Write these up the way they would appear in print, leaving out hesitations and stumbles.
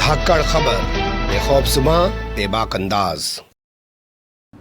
धाकड़ खबर, बेखौफजुमा बेबाक अंदाज।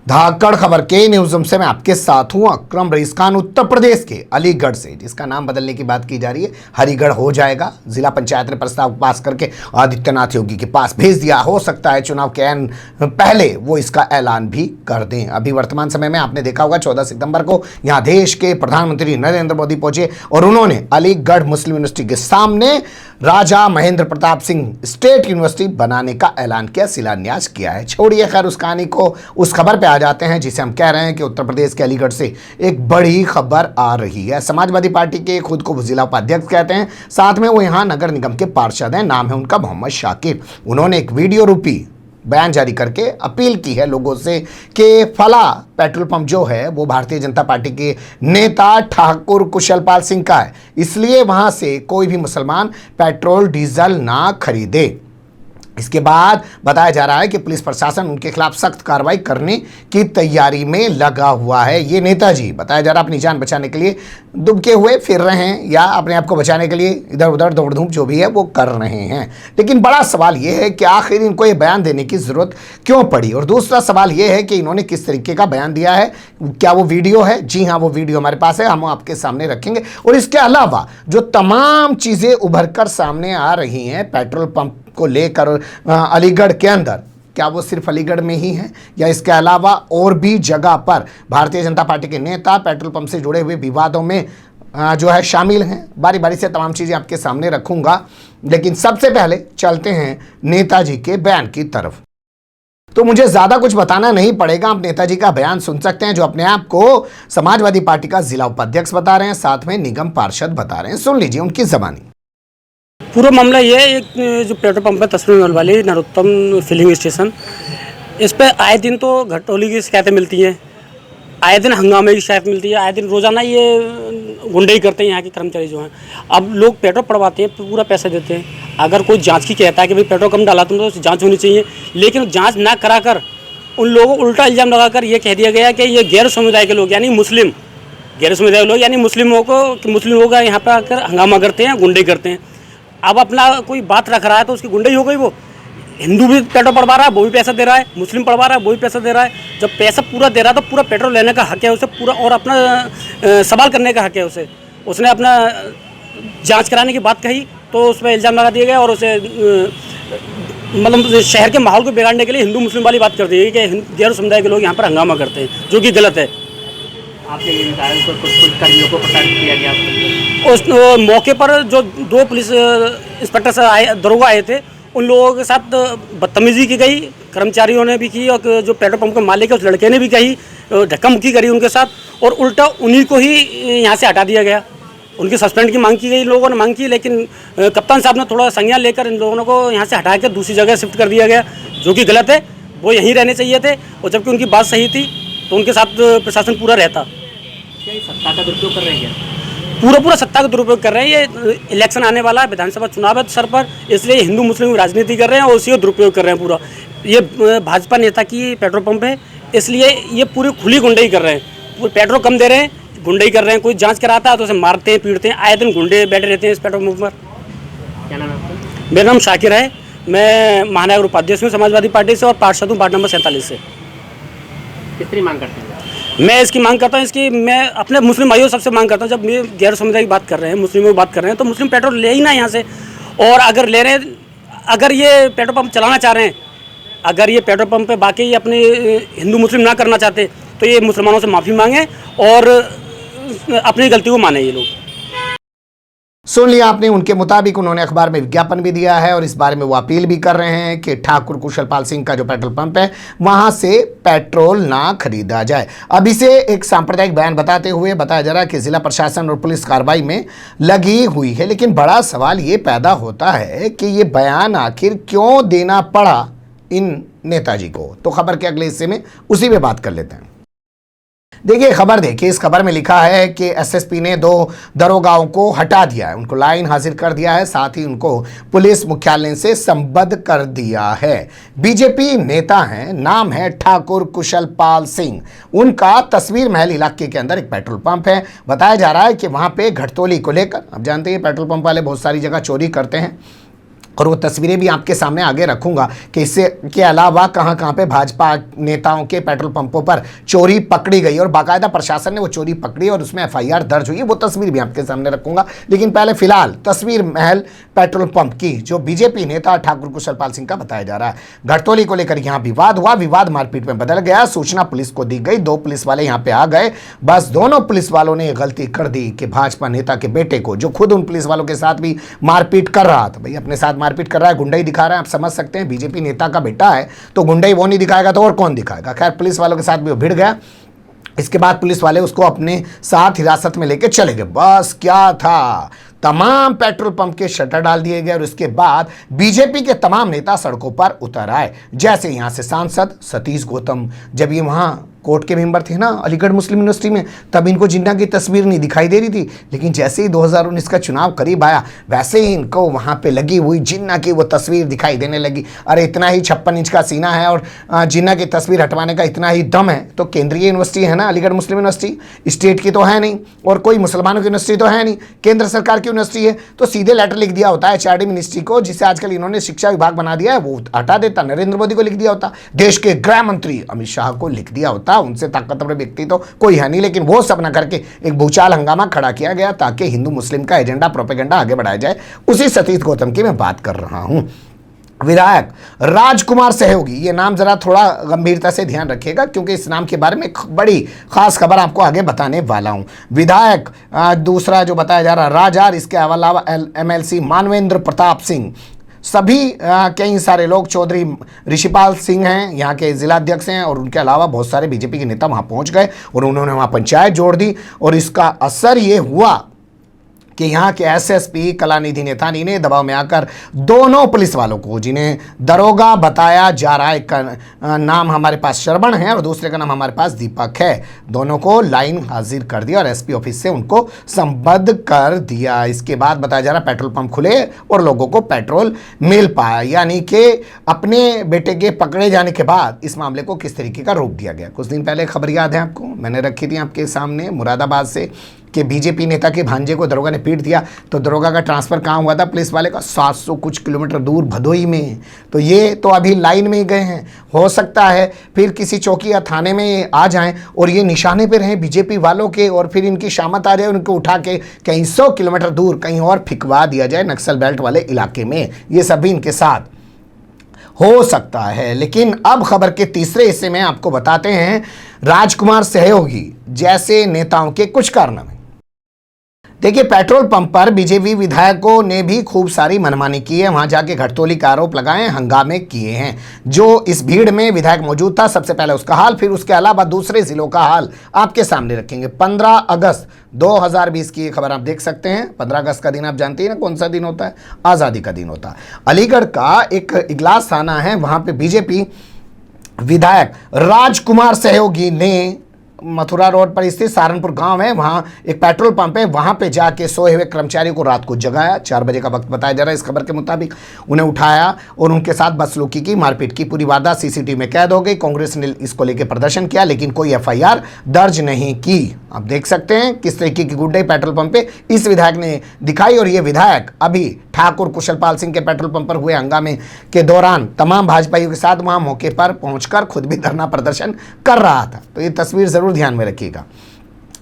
धाकड़ खबर के न्यूज़रूम से मैं आपके साथ हूं अकरम रईस खान, उत्तर प्रदेश के अलीगढ़ से, जिसका नाम बदलने की बात की जा रही है। हरिगढ़ हो जाएगा। जिला पंचायत ने प्रस्ताव पास करके आदित्यनाथ योगी के पास भेज दिया। हो सकता है चुनाव के पहले वो इसका ऐलान भी कर दें। अभी वर्तमान समय में आपने देखा होगा 14 सितंबर को यहाँ देश के प्रधानमंत्री नरेंद्र मोदी पहुंचे और उन्होंने अलीगढ़ मुस्लिम यूनिवर्सिटी के सामने राजा महेंद्र प्रताप सिंह स्टेट यूनिवर्सिटी बनाने का ऐलान किया, शिलान्यास किया है। छोड़िए खैर उस कहानी को, उस खबर पे आ जाते हैं जिसे हम कह रहे हैं कि उत्तर प्रदेश के अलीगढ़ से एक बड़ी खबर आ रही है। समाजवादी पार्टी के खुद को जिला उपाध्यक्ष कहते हैं, साथ में वो यहाँ नगर निगम के पार्षद हैं। नाम है उनका मोहम्मद शाकिर। उन्होंने एक वीडियो रूपी बयान जारी करके अपील की है लोगों से कि फला पेट्रोल पंप जो है वो भारतीय जनता पार्टी के नेता ठाकुर कुशलपाल सिंह का है, इसलिए वहां से कोई भी मुसलमान पेट्रोल डीजल ना खरीदे। इसके बाद बताया जा रहा है कि पुलिस प्रशासन उनके खिलाफ सख्त कार्रवाई करने की तैयारी में लगा हुआ है। ये नेताजी बताया जा रहा है अपनी जान बचाने के लिए दुबके हुए फिर रहे हैं या अपने आप को बचाने के लिए इधर उधर दौड़ धूप जो भी है वो कर रहे हैं। लेकिन बड़ा सवाल ये है कि आखिर इनको ये बयान देने की जरूरत क्यों पड़ी, और दूसरा सवाल ये है कि इन्होंने किस तरीके का बयान दिया है। क्या वो वीडियो है? जी हाँ, वो वीडियो हमारे पास है, हम आपके सामने रखेंगे। और इसके अलावा जो तमाम चीजें उभर कर सामने आ रही हैं पेट्रोल पंप को लेकर अलीगढ़ के अंदर, क्या वो सिर्फ अलीगढ़ में ही है या इसके अलावा और भी जगह पर भारतीय जनता पार्टी के नेता पेट्रोल पंप से जुड़े हुए विवादों में जो है शामिल हैं। बारी बारी से तमाम चीज़ें आपके सामने रखूंगा, लेकिन सबसे पहले चलते हैं नेताजी के बयान की तरफ। तो मुझे ज़्यादा कुछ बताना नहीं पड़ेगा, आप नेताजी का बयान सुन सकते हैं जो अपने आप को समाजवादी पार्टी का जिला उपाध्यक्ष बता रहे हैं, साथ में निगम पार्षद बता रहे हैं। सुन लीजिए उनकी ज़बानी। पूरा मामला ये है, एक जो पेट्रोल पंप है तस्वीर वाली नरोत्तम फिलिंग स्टेशन, इस पर आए दिन तो घटोली की शिकायतें मिलती हैं, आए दिन हंगामे की शिकायत मिलती है, आए दिन रोज़ाना ये गुंडे ही करते हैं यहाँ के कर्मचारी जो हैं। अब लोग पेट्रोल पड़वाते हैं, पूरा पैसा देते हैं। अगर कोई जांच की कहता है कि भाई पेट्रोल कम डाला तुम, तो जांच होनी चाहिए, लेकिन जांच ना कराकर उन लोगों को उल्टा इल्ज़ाम लगाकर ये कह दिया गया कि ये गैर समुदाय के लोग यानी मुस्लिम, गैर समुदाय लोग यानी मुस्लिमों का यहाँ पर आकर हंगामा करते हैं, गुंडे करते हैं। अब अपना कोई बात रख रहा है तो उसकी गुंडई हो गई। वो हिंदू भी पेट्रोल पड़वा रहा है, वो भी पैसा दे रहा है, मुस्लिम पड़वा रहा है, वो भी पैसा दे रहा है। जब पैसा पूरा दे रहा है तो पूरा पेट्रोल लेने का हक है उसे पूरा, और अपना सवाल करने का हक है उसे। उसने अपना जांच कराने की बात कही तो उस पर इल्ज़ाम लगा दिया गया और उसे मतलब शहर के माहौल को बिगाड़ने के लिए हिंदू मुस्लिम वाली बात कर दी गई कि गैर समुदाय के लोग यहाँ पर हंगामा करते हैं, जो कि गलत है। आपने ये बताया उसको कुछ कर्मियों को प्रताड़ित किया गया। उस मौके पर जो दो पुलिस इंस्पेक्टर से आए, दरोगा आए थे, उन लोगों के साथ बदतमीजी की गई, कर्मचारियों ने भी की और जो पेट्रोल पंप के मालिक है उस लड़के ने भी कही, धक्का-मुक्की करी उनके साथ, और उल्टा उन्हीं को ही यहाँ से हटा दिया गया। उनकी सस्पेंड की मांग की गई, लोगों ने मांग की, लेकिन कप्तान साहब ने थोड़ा संज्ञान लेकर इन लोगों को यहाँ से हटा कर दूसरी जगह शिफ्ट कर दिया गया, जो कि गलत है। वो यहीं रहने चाहिए थे, और जबकि उनकी बात सही थी तो उनके साथ प्रशासन पूरा रहता। क्या सत्ता का दुरुपयोग कर रहे हैं? पूरा सत्ता का दुरुपयोग कर रहे हैं। ये इलेक्शन आने वाला है, विधानसभा चुनाव है सर पर, इसलिए हिंदू मुस्लिम राजनीति कर रहे हैं और उसी का दुरुपयोग कर रहे हैं पूरा। ये भाजपा नेता की पेट्रोल पंप है, इसलिए ये पूरी खुली गुंडई कर रहे हैं। पेट्रोल कम दे रहे हैं, गुंडई कर रहे हैं। कोई जांच कराता है तो उसे मारते हैं, पीटते हैं। आए दिन गुंडे बैठे रहते हैं इस पेट्रोल पंप पर। क्या नाम है आपका? मेरा नाम शाकिर है, मैं महानगर उपाध्यक्ष हूँ समाजवादी पार्टी से और पार्षद हूँ वार्ड नंबर 47 से। कितनी मांग करते हैं? मैं इसकी मांग करता हूँ, इसकी मैं अपने मुस्लिम भाइयों सबसे मांग करता हूँ, जब ये गैर समुदाय की बात कर रहे हैं, मुस्लिमों की बात कर रहे हैं, तो मुस्लिम पेट्रोल ले ही ना यहाँ से। और अगर ले रहे हैं, अगर ये पेट्रोल पंप चलाना चाह रहे हैं, अगर ये पेट्रोल पंप पे बाकी ये अपने हिंदू मुस्लिम ना करना चाहते, तो ये मुसलमानों से माफ़ी मांगे और अपनी गलती को माने ये लोग। सुन लिया आपने, उनके मुताबिक उन्होंने अखबार में विज्ञापन भी दिया है और इस बारे में वो अपील भी कर रहे हैं कि ठाकुर कुशलपाल सिंह का जो पेट्रोल पंप है वहां से पेट्रोल ना खरीदा जाए। अब इसे एक सांप्रदायिक बयान बताते हुए बताया जा रहा है कि जिला प्रशासन और पुलिस कार्रवाई में लगी हुई है। लेकिन बड़ा सवाल ये पैदा होता है कि ये बयान आखिर क्यों देना पड़ा इन नेताजी को। तो खबर के अगले हिस्से में उसी पे बात कर लेते हैं। देखिए खबर, देखिए इस खबर में लिखा है कि एसएसपी ने 2 दरोगाओं को हटा दिया है, उनको लाइन हाजिर कर दिया है, साथ ही उनको पुलिस मुख्यालय से संबद्ध कर दिया है। बीजेपी नेता हैं, नाम है ठाकुर कुशलपाल सिंह। उनका तस्वीर महल इलाके के अंदर एक पेट्रोल पंप है। बताया जा रहा है कि वहां पे घटतोली को लेकर, अब जानते हैं पेट्रोल पंप वाले बहुत सारी जगह चोरी करते हैं, और वो तस्वीरें भी आपके सामने आगे रखूंगा कि इससे के अलावा कहां कहां पे भाजपा नेताओं के पेट्रोल पंपों पर चोरी पकड़ी गई और बाकायदा प्रशासन ने वो चोरी पकड़ी और उसमें एफआईआर दर्ज हुई, वो तस्वीर भी आपके सामने रखूंगा। लेकिन पहले फिलहाल तस्वीर महल पेट्रोल पंप की, जो बीजेपी नेता ठाकुर कुशलपाल सिंह का बताया जा रहा है। घटतौली को लेकर यहां विवाद हुआ, विवाद मारपीट में बदल गया। सूचना पुलिस को दी गई, 2 पुलिस वाले यहां पे आ गए। बस दोनों पुलिस वालों ने गलती कर दी कि भाजपा नेता के बेटे को, जो खुद उन पुलिस वालों के साथ भी मारपीट कर रहा था, भाई अपने साथ मारपीट कर रहा है, गुंडई दिखा रहा है, आप समझ सकते हैं बीजेपी नेता का बेटा है तो गुंडई वो नहीं दिखाएगा तो और कौन दिखाएगा। खैर पुलिस वालों के साथ भी वो भिड़ गया। इसके बाद पुलिस वाले उसको अपने साथ हिरासत में लेके चले गए। बस क्या था, तमाम पेट्रोल पंप के शटर डाल दिए गए और उसके बाद बीजेपी के तमाम नेता सड़कों पर उतर आए। जैसे यहां से सांसद सतीश गौतम, जब ये वहां कोर्ट के मेंबर थे ना अलीगढ़ मुस्लिम यूनिवर्सिटी में, तब इनको जिन्ना की तस्वीर नहीं दिखाई दे रही थी, लेकिन जैसे ही 2019 का चुनाव करीब आया वैसे ही इनको वहां पे लगी हुई जिन्ना की वो तस्वीर दिखाई देने लगी। अरे इतना ही 56 इंच का सीना है और जिन्ना की तस्वीर हटवाने का इतना ही दम है तो केंद्रीय यूनिवर्सिटी है ना अलीगढ़ मुस्लिम यूनिवर्सिटी, स्टेट की तो है नहीं और कोई मुसलमानों की यूनिवर्सिटी तो है नहीं, केंद्र सरकार की यूनिवर्सिटी है, तो सीधे लेटर लिख दिया होता है एचआरडी मिनिस्ट्री को, जिसे आजकल इन्होंने शिक्षा विभाग बना दिया है, वो हटा देता, नरेंद्र मोदी को लिख दिया होता, देश के गृह मंत्री अमित शाह को लिख दिया होता, उनसे ताकतवर व्यक्ति तो कोई है नहीं। लेकिन वो सब न करके एक भूचाल हंगामा खड़ा किया गया ताकि हिंदू मुस्लिम का एजेंडा प्रोपेगेंडा आगे बढ़ाया जाए। उसी सतीश गौतम की मैं बात कर रहा हूं। विधायक राजकुमार सहयोगी, ये नाम जरा थोड़ा गंभीरता से ध्यान रखिएगा क्योंकि इस नाम के बारे में बड़ी खास खबर आपको आगे बताने वाला हूं। विधायक दूसरा जो बताया जा रहा है राजार, इसके अलावा एमएलसी मानवेंद्र प्रताप सिंह, सभी कई सारे लोग, चौधरी ऋषिपाल सिंह हैं यहाँ के जिलाध्यक्ष हैं और उनके अलावा बहुत सारे बीजेपी के नेता वहाँ पहुँच गए और उन्होंने वहाँ पंचायत जोड़ दी। और इसका असर ये हुआ कि यहाँ के एसएसपी कलानिधि नेथानी ने दबाव में आकर दोनों पुलिस वालों को, जिन्हें दरोगा बताया जा रहा है, एक का नाम हमारे पास श्रवण है और दूसरे का नाम हमारे पास दीपक है, दोनों को लाइन हाजिर कर दिया और एसपी ऑफिस से उनको संबद्ध कर दिया। इसके बाद बताया जा रहा है पेट्रोल पंप खुले और लोगों को पेट्रोल मिल पाया। यानी कि अपने बेटे के पकड़े जाने के बाद इस मामले को किस तरीके का रूप दिया गया। कुछ दिन पहले खबर याद है आपको, मैंने रखी थी आपके सामने मुरादाबाद से कि बीजेपी नेता के भांजे को दरोगा ने पीट दिया, तो दरोगा का ट्रांसफ़र कहाँ हुआ था पुलिस वाले का, 700 कुछ किलोमीटर दूर भदोई में। तो ये तो अभी लाइन में ही गए हैं, हो सकता है फिर किसी चौकी या थाने में ये आ जाएं और ये निशाने पे रहें बीजेपी वालों के और फिर इनकी शामत आ जाए, उनको उठा के कहीं 100 किलोमीटर दूर कहीं और फिकवा दिया जाए नक्सल बेल्ट वाले इलाके में। ये सभी इनके साथ हो सकता है। लेकिन अब खबर के तीसरे हिस्से में आपको बताते हैं राजकुमार सहयोगी जैसे नेताओं के कुछ कारनामे। देखिए, पेट्रोल पंप पर बीजेपी विधायकों ने भी खूब सारी मनमानी की है, वहां जाके घटतौली का आरोप लगाए, हंगामे किए हैं। जो इस भीड़ में विधायक मौजूद था, सबसे पहले उसका हाल, फिर उसके अलावा दूसरे जिलों का हाल आपके सामने रखेंगे। 15 अगस्त 2020 की खबर आप देख सकते हैं। 15 अगस्त का दिन आप जानते हैं ना कौन सा दिन होता है, आज़ादी का दिन होता है। अलीगढ़ का एक इगलास थाना है, वहां पे बीजेपी विधायक राजकुमार सहयोगी ने मथुरा रोड पर स्थित सहारनपुर गांव है, वहां एक पेट्रोल पंप है, वहां पे जाके सोए हुए कर्मचारियों को रात को जगाया। 4 बजे का वक्त बताया जा रहा है इस खबर के मुताबिक। उन्हें उठाया और उनके साथ बदसलूकी की, मारपीट की। पूरी वारदात सीसीटीवी में कैद हो गई। कांग्रेस ने इसको लेकर प्रदर्शन किया लेकिन कोई एफआईआर दर्ज नहीं की। आप देख सकते हैं किस तरीके की गुंडई पेट्रोल पंप पे इस विधायक ने दिखाई। और ये विधायक अभी ठाकुर कुशलपाल सिंह के पेट्रोल पंप पर हुए हंगामे के दौरान तमाम भाजपाइयों के साथ वहां मौके पर पहुंचकर खुद भी धरना प्रदर्शन कर रहा था। तो ये तस्वीर जरूर ध्यान में रखिएगा।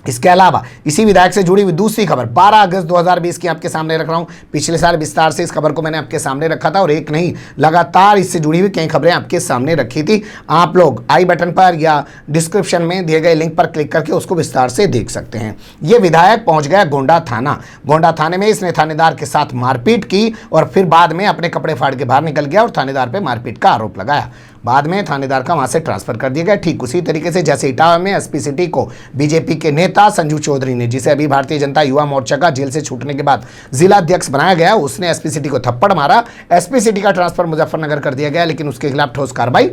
इसके अलावा इसी विधायक से जुड़ी हुई दूसरी खबर 12 अगस्त 2020 की आपके सामने रख रहा हूं। पिछले साल विस्तार से इस खबर को मैंने आपके सामने रखा था और एक नहीं, लगातार इससे जुड़ी हुई कई खबरें आपके सामने रखी थी। आप लोग आई बटन पर या डिस्क्रिप्शन में दिए गए लिंक पर क्लिक करके उसको विस्तार से देख सकते हैं। ये विधायक पहुंच गया गोंडा थाना। गोंडा थाने में इसने थानेदार के साथ मारपीट की और फिर बाद में अपने कपड़े फाड़ के बाहर निकल गया और थानेदार पर मारपीट का आरोप लगाया। बाद में थानेदार का वहां से ट्रांसफर कर दिया गया। ठीक उसी तरीके से जैसे इटावा में एसपी सिटी को बीजेपी के नेता संजू चौधरी ने, जिसे अभी भारतीय जनता युवा मोर्चा का जेल से छूटने के बाद जिला अध्यक्ष बनाया गया, उसने एसपी सिटी को थप्पड़ मारा। एसपी सिटी का ट्रांसफर मुजफ्फरनगर कर दिया गया लेकिन उसके खिलाफ ठोस कार्रवाई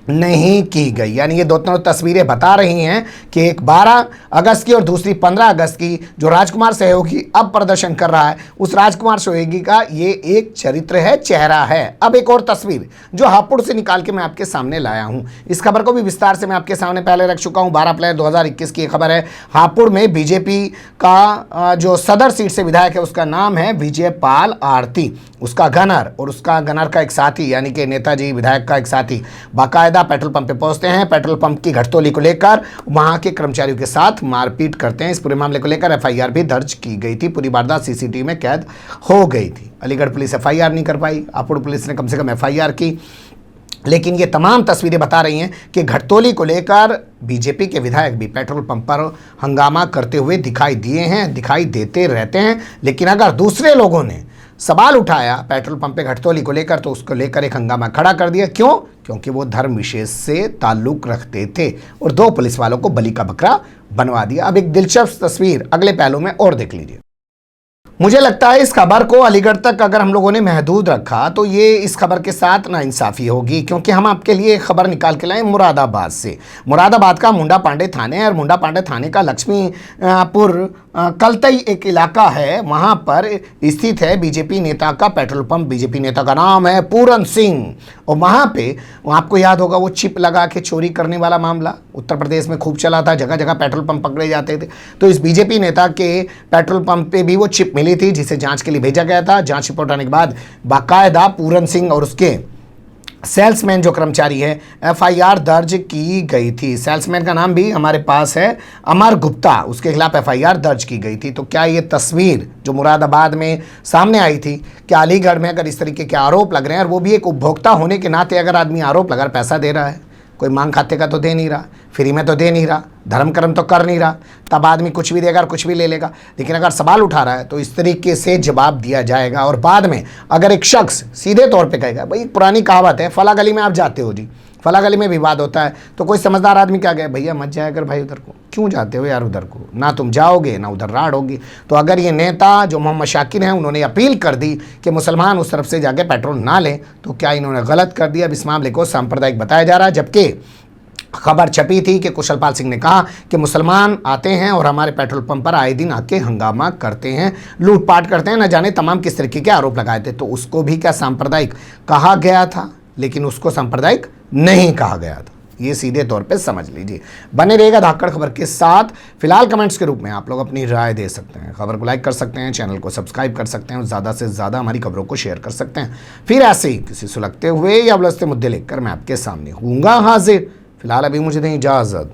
नहीं की गई। यानी ये दोनों तस्वीरें बता रही हैं कि एक 12 अगस्त की और दूसरी 15 अगस्त की। जो राजकुमार सहयोगी अब प्रदर्शन कर रहा है, उस राजकुमार सहयोगी का ये एक चरित्र है, चेहरा है। अब एक और तस्वीर जो हापुड़ से निकाल के मैं आपके सामने लाया हूं। इस खबर को भी विस्तार से मैं आपके सामने पहले रख चुका हूं। 12 अप्रैल 2021 की खबर है। हापुड़ में बीजेपी का जो सदर सीट से विधायक है, उसका नाम है विजयपाल आरती। उसका गनर और उसका गनर का एक साथी, यानी कि नेताजी विधायक का एक साथी, बाकायदा पेट्रोल पंप पे पहुंचते हैं। पेट्रोल पंप की घटतोली को लेकर वहां के कर्मचारियों के साथ मारपीट करते हैं। इस पूरे मामले को लेकर एफआईआर भी दर्ज की गई थी। पूरी वारदात सीसीटीवी में कैद हो गई थी। अलीगढ़ पुलिस एफआईआर नहीं कर पाई, हापुड़ पुलिस ने कम से कम एफआईआर की। लेकिन ये तमाम तस्वीरें बता रही हैं कि घटतोली को लेकर बीजेपी के विधायक भी पेट्रोल पंप पर हंगामा करते हुए दिखाई दिए हैं, दिखाई देते रहते हैं। लेकिन अगर दूसरे लोगों ने सवाल उठाया पेट्रोल पंप पे घटतोली को लेकर, तो उसको लेकर एक हंगामा खड़ा कर दिया। क्यों? क्योंकि वो धर्म विशेष से ताल्लुक रखते थे और 2 पुलिस वालों को बलि का बकरा बनवा दिया। अब एक दिलचस्प तस्वीर अगले पहलू में और देख लीजिए। मुझे लगता है इस खबर को अलीगढ़ तक अगर हम लोगों ने महदूद रखा तो ये इस खबर के साथ नाइंसाफ़ी होगी, क्योंकि हम आपके लिए एक खबर निकाल के लाए मुरादाबाद से। मुरादाबाद का मुंडा पांडे थाने है और मुंडा पांडे थाने का लक्ष्मीपुर कलतई एक इलाका है, वहाँ पर स्थित है बीजेपी नेता का पेट्रोल पंप। बीजेपी नेता का नाम है पूरन सिंह। और वहाँ पे आपको याद होगा वो चिप लगा के चोरी करने वाला मामला उत्तर प्रदेश में खूब चला था, जगह जगह पेट्रोल पंप पकड़े जाते थे। तो इस बीजेपी नेता के पेट्रोल पंप पे भी वो चिप मिली थी, जिसे जांच के लिए भेजा गया था। जांच रिपोर्ट आने के बाद बाकायदा पूरन सिंह और उसके सेल्समैन जो कर्मचारी है, एफआईआर दर्ज की गई थी। सेल्समैन का नाम भी हमारे पास है अमर गुप्ता, उसके खिलाफ एफआईआर दर्ज की गई थी। तो क्या ये तस्वीर जो मुरादाबाद में सामने आई थी, क्या अलीगढ़ में अगर इस तरीके के आरोप लग रहे हैं, और वो भी एक उपभोक्ता होने के नाते अगर आदमी आरोप लगा, पैसा दे रहा है, कोई मांग खाते का तो दे नहीं रहा, फ्री में तो दे नहीं रहा, धर्म कर्म तो कर नहीं रहा, तब आदमी कुछ भी देगा और कुछ भी ले लेगा। लेकिन अगर सवाल उठा रहा है तो इस तरीके से जवाब दिया जाएगा। और बाद में अगर एक शख्स सीधे तौर पे कहेगा, भाई पुरानी कहावत है, फला गली में आप जाते हो जी, फला गली में विवाद होता है, तो कोई समझदार आदमी क्या कहे, भैया मत जाया कर भाई उधर को, क्यों जाते हो यार उधर को, ना तुम जाओगे ना उधर राड़ होगी। तो अगर ये नेता जो मोहम्मद शाकिर हैं, उन्होंने अपील कर दी कि मुसलमान उस तरफ से जाके पेट्रोल ना लें, तो क्या इन्होंने गलत कर दिया? अब इस मामले को सांप्रदायिक बताया जा रहा है, जबकि खबर छपी थी कि कुशलपाल सिंह ने कहा कि मुसलमान आते हैं और हमारे पेट्रोल पंप पर आए दिन आके हंगामा करते हैं, लूटपाट करते हैं, न जाने तमाम किस तरीके के आरोप लगाए थे। तो उसको भी क्या सांप्रदायिक कहा गया था? लेकिन उसको सांप्रदायिक नहीं कहा गया था, ये सीधे तौर पे समझ लीजिए। बने रहेगा धाकड़ खबर के साथ। फिलहाल कमेंट्स के रूप में आप लोग अपनी राय दे सकते हैं, खबर को लाइक कर सकते हैं, चैनल को सब्सक्राइब कर सकते हैं और ज़्यादा से ज़्यादा हमारी खबरों को शेयर कर सकते हैं। फिर ऐसे ही किसी सुलगते हुए या उलझते मुद्दे लेकर मैं आपके सामने हूँगा हाजिर। फिलहाल अभी मुझे दें इजाज़त।